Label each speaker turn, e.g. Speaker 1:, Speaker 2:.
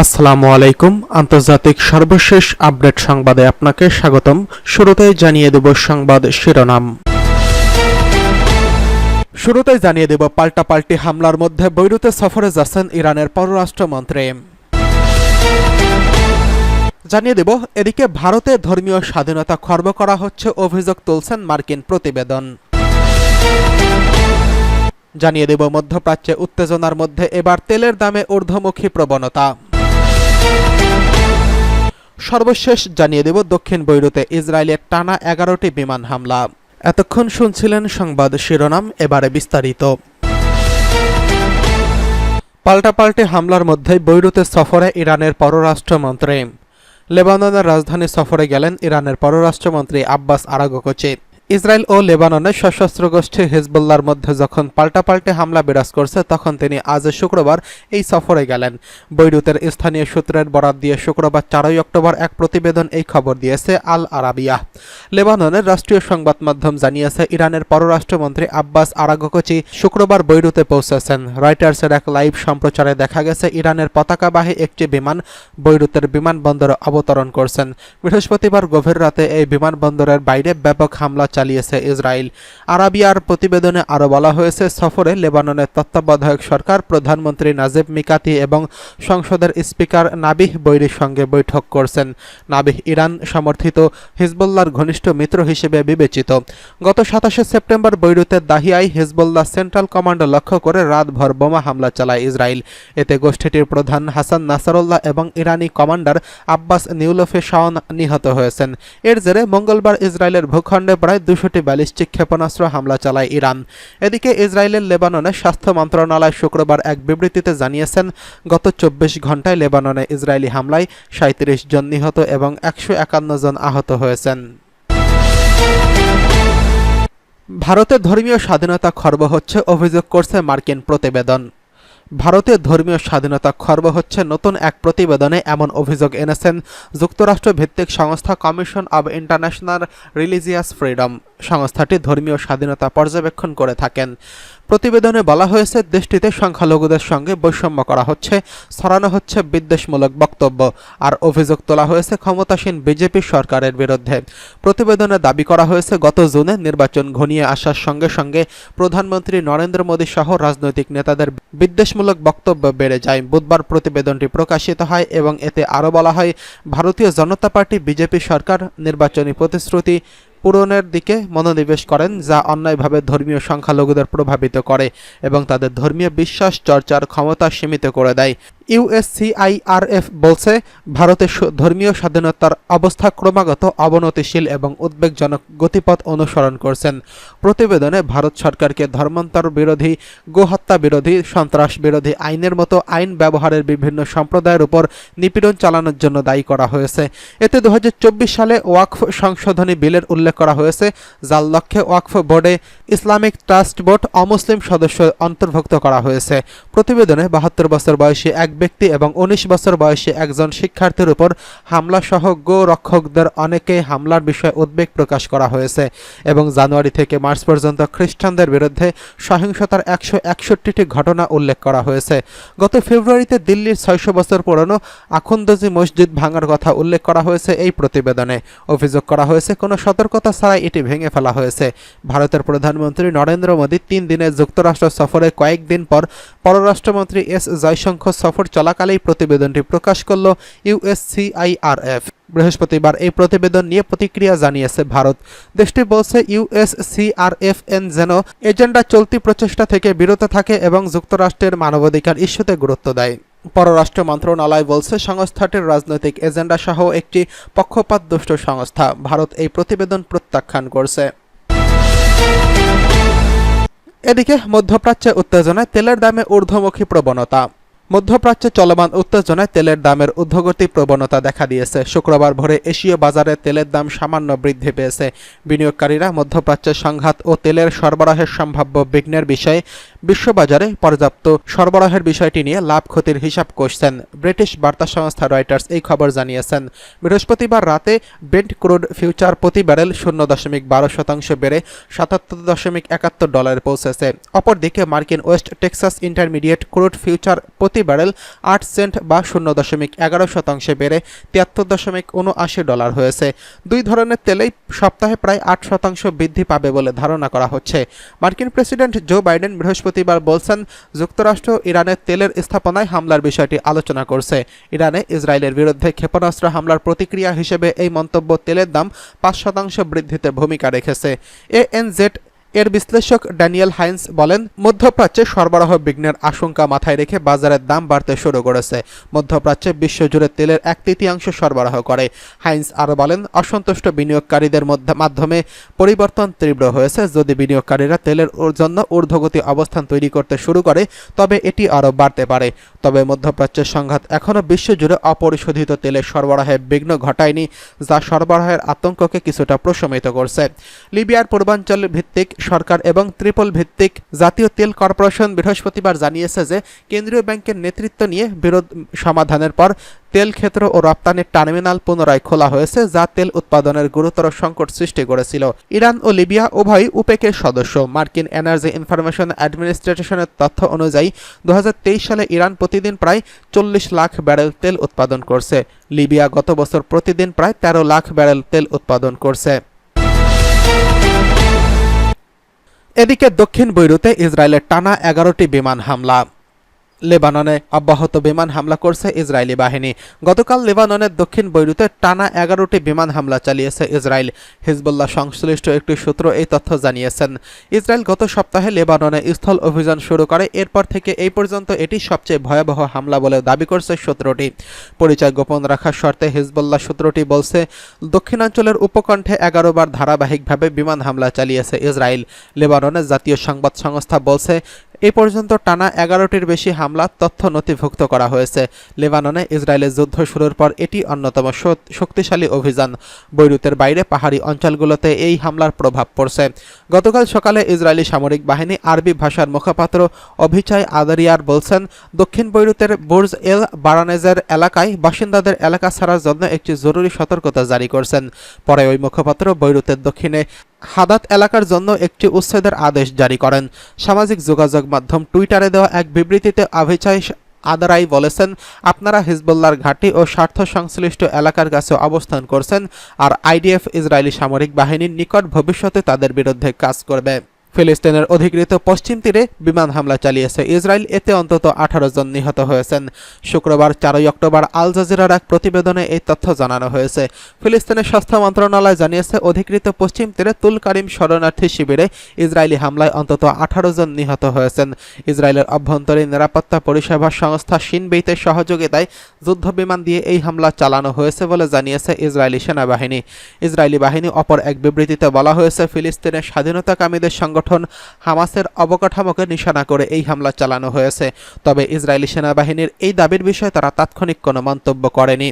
Speaker 1: আসসালামু আলাইকুম। আন্তর্জাতিক সর্বশেষ আপডেট সংবাদে আপনাকে স্বাগতম। শুরুতেই জানিয়ে দেব সংবাদ শিরোনাম। শুরুতেই জানিয়ে দেব পাল্টাপাল্টি হামলার মধ্যে বৈরুতে সফরে যাচ্ছেন ইরানের পররাষ্ট্রমন্ত্রী। জানিয়ে দেব এদিকে ভারতে ধর্মীয় স্বাধীনতা খর্ব করা হচ্ছে অভিযোগ তুলছেন মার্কিন প্রতিবেদন। জানিয়ে দেব মধ্যপ্রাচ্যে উত্তেজনার মধ্যে এবার তেলের দামে ঊর্ধ্বমুখী প্রবণতা। সর্বশেষ জানিয়ে দেব দক্ষিণ বৈরুতে ইসরায়েলের টানা 11টি বিমান হামলা। এতক্ষণ শুনছিলেন সংবাদ শিরোনাম, এবারে বিস্তারিত। পাল্টাপাল্টি হামলার মধ্যে বৈরুতে সফরে ইরানের পররাষ্ট্রমন্ত্রী। লেবাননের রাজধানী সফরে গেলেন ইরানের পররাষ্ট্রমন্ত্রী আব্বাস আরাগচি। ইসরায়েল ও লেবাননের সশস্ত্র গোষ্ঠী হিজবুল্লাহর মধ্যে যখন পাল্টাপাল্টি হামলা বিরাজ করছে তখন তিনি আজ শুক্রবার এই সফরে গেলেন। বৈরুতের স্থানীয় সূত্রের বরাত দিয়ে শুক্রবার 4 অক্টোবর এক প্রতিবেদন এই খবর দিয়েছে আল আরাবিয়া। লেবাননের রাষ্ট্রীয় সংবাদ মাধ্যম জানিয়েছে ইরানের পররাষ্ট্রমন্ত্রী আব্বাস আরাগচি শুক্রবার বৈরুতে পৌঁছেছেন। রয়টার্সের এক লাইভ সম্প্রচারে দেখা গেছে ইরানের পতাকাবাহী একটি বিমান বৈরুতের বিমানবন্দরে অবতরণ করছেন। বৃহস্পতিবার গভীর রাতে এই বিমানবন্দরের বাইরে ব্যাপক হামলা চালিয়েছে ইসরায়েল। আরাবিয়ার প্রতিবেদনে আরও বলা হয়েছে সফরে লেবাননের তত্ত্বাবধায়ক সরকার প্রধানমন্ত্রী নাজিব মিকাতি এবং সংসদের স্পিকার নাবিহ বৈরির সঙ্গে বৈঠক করছেন। নাবিহ ইরান সমর্থিত হিজবুল্লাহর ঘনিষ্ঠ মিত্র হিসেবে বিবেচিত। গত 27 সেপ্টেম্বর বৈরুতের দাহিয়ায় হিজবুল্লাহ সেন্ট্রাল কমান্ড লক্ষ্য করে রাতভর বোমা হামলা চালায় ইসরায়েল। এতে গোষ্ঠীটির প্রধান হাসান নাসারুল্লাহ এবং ইরানি কমান্ডার আব্বাস নিউলফে শাওন নিহত হয়েছেন। এর জেরে মঙ্গলবার ইসরায়েলের ভূখণ্ডে প্রায় 200টি ব্যালিস্টিক ক্ষেপণাস্ত্র হামলা চালায় ইরান। এদিকে ইসরায়েলের লেবাননের স্বাস্থ্য মন্ত্রণালয় শুক্রবার এক বিবৃতিতে জানিয়েছেন গত 24 ঘণ্টায় লেবাননে ইসরায়েলি হামলায় 37 জন নিহত এবং 151 জন আহত হয়েছেন। ভারতে ধর্মীয় স্বাধীনতা খর্ব হচ্ছে অভিযোগ করছে মার্কিন প্রতিবেদন। ভারতে ধর্মীয় স্বাধীনতা খর্ব হচ্ছে নতুন এক প্রতিবেদনে এমন অভিযোগ এনেছেন যুক্তরাষ্ট্র ভিত্তিক সংস্থা commission of international religious freedom. সংস্থাটি ধর্মীয় স্বাধীনতা পর্যবেক্ষণ করে থাকেন। প্রতিবেদনে বলা হয়েছে দেশটিতে সংখ্যালঘুদের সঙ্গে বৈষম্য করা হচ্ছে, ছড়ানো হচ্ছে বিদ্বেষমূলক বক্তব্য, আর অভিযোগ তোলা হয়েছে ক্ষমতাসীন বিজেপি সরকারের বিরুদ্ধে। প্রতিবেদনে দাবি করা হয়েছে গত জুনে নির্বাচন ঘনিয়ে আসার সঙ্গে সঙ্গে প্রধানমন্ত্রী নরেন্দ্র মোদী সহ রাজনৈতিক নেতাদের বিদ্বেষমূলক বক্তব্য বেড়ে যায়। বুধবার প্রতিবেদনটি প্রকাশিত হয় এবং এতে আরও বলা হয় ভারতীয় জনতা পার্টি বিজেপি সরকার নির্বাচনী প্রতিশ্রুতি পূরণের দিকে মনোনিবেশ করেন, যা অন্যায়ভাবে ধর্মীয় সংখ্যালঘুদের প্রভাবিত করে এবং তাদের ধর্মীয় বিশ্বাস চর্চার ক্ষমতা সীমিত করে দেয়। ইউএসসিআইআরএফ বলছে ভারতের ধর্মীয় স্বাধীনতার অবস্থা ক্রমাগত অবনতিশীল এবং উদ্বেগজনক গতিপথ অনুসরণ করছেন। প্রতিবেদনে ভারত সরকারকে ধর্মান্তর বিরোধী, গোহত্যা বিরোধী, সন্ত্রাস বিরোধী আইনের মতো আইন ব্যবহারের বিভিন্ন সম্প্রদায়ের উপর নিপীড়ন চালানোর জন্য দায়ী করা হয়েছে। এতে 2024 সালে ওয়াকফ সংশোধনী বিলের উল্লেখ করা হয়েছে, যার লক্ষ্যে ওয়াকফ বোর্ডে ইসলামিক ট্রাস্ট বোর্ড অমুসলিম সদস্য অন্তর্ভুক্ত করা হয়েছে। প্রতিবেদনে 72 বছর বয়সী এক ব্যক্তি এবং 19 বছর বয়সী একজন শিক্ষার্থীর উপর হামলা সহ গো রক্ষকদের অনেকে হামলার বিষয়ে উদ্বেগ প্রকাশ করা হয়েছে এবং জানুয়ারি থেকে মার্চ পর্যন্ত খ্রিস্টানদের বিরুদ্ধে সহিংসতার 161টি ঘটনা উল্লেখ করা হয়েছে। গত ফেব্রুয়ারিতে দিল্লির 600 বছর পুরনো আখুন্দজি মসজিদ ভাঙার কথা উল্লেখ করা হয়েছে এই প্রতিবেদনে। অভিযোগ করা হয়েছে কোনো সতর্কতা ছাড়াই এটি ভেঙে ফেলা হয়েছে। ভারতের প্রধানমন্ত্রী নরেন্দ্র মোদী 3 দিনের যুক্তরাষ্ট্র সফরে কয়েকদিন পর পররাষ্ট্রমন্ত্রী এস জয়শঙ্কর সফর চলাকালেই প্রতিবেদনটি প্রকাশ করল ইউএসসিআইআরএফ। বৃহস্পতিবার এই প্রতিবেদন নিয়ে প্রতিক্রিয়া জানিয়েছে ভারত। দেশটি বলছে ইউএসসিআরএফএন যেন এজেন্ডা চলতি প্রচেষ্টা থেকে বিরত থাকে এবং যুক্তরাষ্ট্রের মানবাধিকার ইস্যুতে গুরুত্ব দেয়। পররাষ্ট্র মন্ত্রণালয় বলছে সংস্থাটির রাজনৈতিক এজেন্ডা সহ একটি পক্ষপাতদুষ্ট সংস্থা। ভারত এই প্রতিবেদন প্রত্যাখ্যান করছে। এদিকে মধ্যপ্রাচ্যে উত্তেজনায় তেলের দামে ঊর্ধ্বমুখী প্রবণতা। মধ্যপ্রাচ্যে চলমান উত্তেজনায় তেলের দামের ঊর্ধ্বগতি প্রবণতা দেখা দিয়েছে। শুক্রবার ভোরে এশীয় বাজারে তেলের দাম সামান্য বৃদ্ধি পেয়েছে। বিনিয়োগকারীরা মধ্যপ্রাচ্যের সংঘাত ও তেলের সরবরাহের সম্ভাব্য বিঘ্নের বিষয়ে বিশ্ববাজারে পর্যাপ্ত সরবরাহের বিষয়টি নিয়ে লাভ ক্ষতির হিসাব কষছেন। ব্রিটিশ বার্তা সংস্থা রয়টার্স এই খবর জানিয়েছেন। বৃহস্পতিবার রাতে ব্রেন্ট ক্রুড ফিউচার প্রতি ব্যারেল 0.12% বেড়ে $77.71 পৌঁছেছে। অপরদিকে মার্কিন West Texas intermediate crude future প্রতি ব্যারেল 8 সেন্ট বা 0.11% বেড়ে $73.79 হয়েছে। দুই ধরনের তেলেই সপ্তাহে প্রায় 8% বৃদ্ধি পাবে বলে ধারণা করা হচ্ছে। মার্কিন প্রেসিডেন্ট জো বাইডেন বৃহস্পতিবার বলছেন, যুক্তরাষ্ট্র ইরানের তেলের স্থাপনায় হামলার বিষয়টি আলোচনা করছে। ইরানে ইসরায়েলের বিরুদ্ধে ক্ষেপণাস্ত্র হামলার প্রতিক্রিয়া হিসেবে এই মন্তব্য তেলের দাম 5% বৃদ্ধিতে ভূমিকা রেখেছে। ANZ এর বিশ্লেষক ড্যানিয়েল হাইন্স বলেন, মধ্যপ্রাচ্যে সরবরাহ বিঘ্নের আশঙ্কা মাথায় রেখে বাজারের দাম বাড়তে শুরু করেছে। মধ্যপ্রাচ্যে বিশ্বজুড়ে তেলের 1/3 সরবরাহ করে। হাইন্স আরও বলেন, অসন্তুষ্ট বিনিয়োগকারীদের মাধ্যমে পরিবর্তন তীব্র হয়েছে। যদি বিনিয়োগকারীরা তেলের জন্য ঊর্ধ্বগতি অবস্থান তৈরি করতে শুরু করে তবে এটি আরও বাড়তে পারে। তবে মধ্যপ্রাচ্যের সংঘাত এখনও বিশ্বজুড়ে অপরিশোধিত তেলের সরবরাহে বিঘ্ন ঘটায়নি, যা সরবরাহের আতঙ্ককে কিছুটা প্রশমিত করছে। লিবিয়ার পূর্বাঞ্চল ভিত্তিক সরকার এবং ত্রিপল ভিত্তিক জাতীয় তেল কর্পোরেশন বৃহস্পতিবার জানিয়েছে যে কেন্দ্রীয় ব্যাংকের নেতৃত্ব নিয়ে বিরোধ সমাধানের পর তেল ক্ষেত্র ও রপ্তানির টার্মিনাল পুনরায় খোলা হয়েছে, যা তেল উৎপাদনের গুরুতর সংকট সৃষ্টি করেছিল। ইরান ও লিবিয়া উভয়ই ওপেকের সদস্য। মার্কিন এনার্জি ইনফরমেশন অ্যাডমিনিস্ট্রেশনের তথ্য অনুযায়ী 2023 সালে ইরান প্রতিদিন প্রায় 40 লাখ ব্যারেল তেল উৎপাদন করছে। লিবিয়া গত বছর প্রতিদিন প্রায় 13 লাখ ব্যারেল তেল উৎপাদন করছে। এদিকে দক্ষিণ বৈরুতে ইসরায়েলের টানা 11টি বিমান হামলা। লেবাননে অব্যাহত বিমান হামলা করছে ইসরায়েলি বাহিনী। গতকাল লেবাননের দক্ষিণ বৈরুতে টানা 11টি বিমান হামলা চালিয়েছে ইসরায়েল। হিজবুল্লাহ সংশ্লিষ্ট একটি সূত্র এই তথ্য জানিয়েছেন। ইসরায়েল গত সপ্তাহে লেবাননে স্থল অভিযান শুরু করে। এরপর থেকে এই পর্যন্ত এটি সবচেয়ে ভয়াবহ হামলা বলে দাবি করছে সূত্রটি। পরিচয় গোপন রাখার শর্তে হিজবুল্লাহ সূত্রটি বলছে, দক্ষিণাঞ্চলের উপকণ্ঠে 11 বার ধারাবাহিকভাবে বিমান হামলা চালিয়েছে ইসরায়েল। লেবাননের জাতীয় সংবাদ সংস্থা বলছে, এ পর্যন্ত টানা 11টির বেশি হামলা তথ্য নথিভুক্ত করা হয়েছে। লেবাননে ইসরায়েলের যুদ্ধ শুরুর পর এটি অন্যতম শক্তিশালী অভিযান। বৈরুতের বাইরে পাহাড়ি অঞ্চলগুলোতে এই হামলার প্রভাব পড়ছে। গতকাল সকালে ইসরায়েলি সামরিক বাহিনী আরবি ভাষার মুখপাত্র অভিচায় আদারিয়ার বলছেন, দক্ষিণ বৈরুতের বুর্জ এল বারানেজের এলাকায় বাসিন্দাদের এলাকা ছাড়ার জন্য একটি জরুরি সতর্কতা জারি করছেন। পরে ওই মুখপাত্র বৈরুতের দক্ষিণে হাদাত এলাকার জন্য একটি উচ্ছেদের আদেশ জারি করেন। সামাজিক যোগাযোগ মাধ্যম টুইটারে দেওয়া এক বিবৃতিতে আভিচাই আদারাই বলেছেন, আপনারা হিজবুল্লাহর ঘাঁটি ও স্বার্থ সংশ্লিষ্ট এলাকার কাছে অবস্থান করছেন, আর আইডিএফ ইসরায়েলি সামরিক বাহিনীর নিকট ভবিষ্যতে তাদের বিরুদ্ধে কাজ করবে। ফিলিস্তিনের অধিকৃত পশ্চিম তীরে বিমান হামলা চালিয়েছে ইসরায়েল। এতে অন্তত 18 জন নিহত হয়েছেন। শুক্রবার 4 অক্টোবর আল জাজিরার এক প্রতিবেদনে এই তথ্য জানানো হয়েছে। ফিলিস্তিনের স্বাস্থ্য মন্ত্রণালয় জানিয়েছে, অধিকৃত পশ্চিম তীরে তুল কারিম শরণার্থী শিবিরে ইসরায়েলি হামলায় অন্তত 18 জন নিহত হয়েছেন। ইসরায়েলের অভ্যন্তরীণ নিরাপত্তা পরিষেবা সংস্থা শিনবেইতের সহযোগিতায় যুদ্ধ বিমান দিয়ে এই হামলা চালানো হয়েছে বলে জানিয়েছে ইসরায়েলি সেনাবাহিনী। ইসরায়েলি বাহিনী অপর এক বিবৃতিতে বলা হয়েছে, ফিলিস্তিনের স্বাধীনতাকামীদের সংগঠন হামাসের অবকাঠামোকে নিশানা করে এই হামলা চালানো হয়েছে। তবে ইসরায়েলি সেনাবাহিনীর এই দাবির বিষয়ে তারা তাৎক্ষণিক কোনো মন্তব্য করেনি।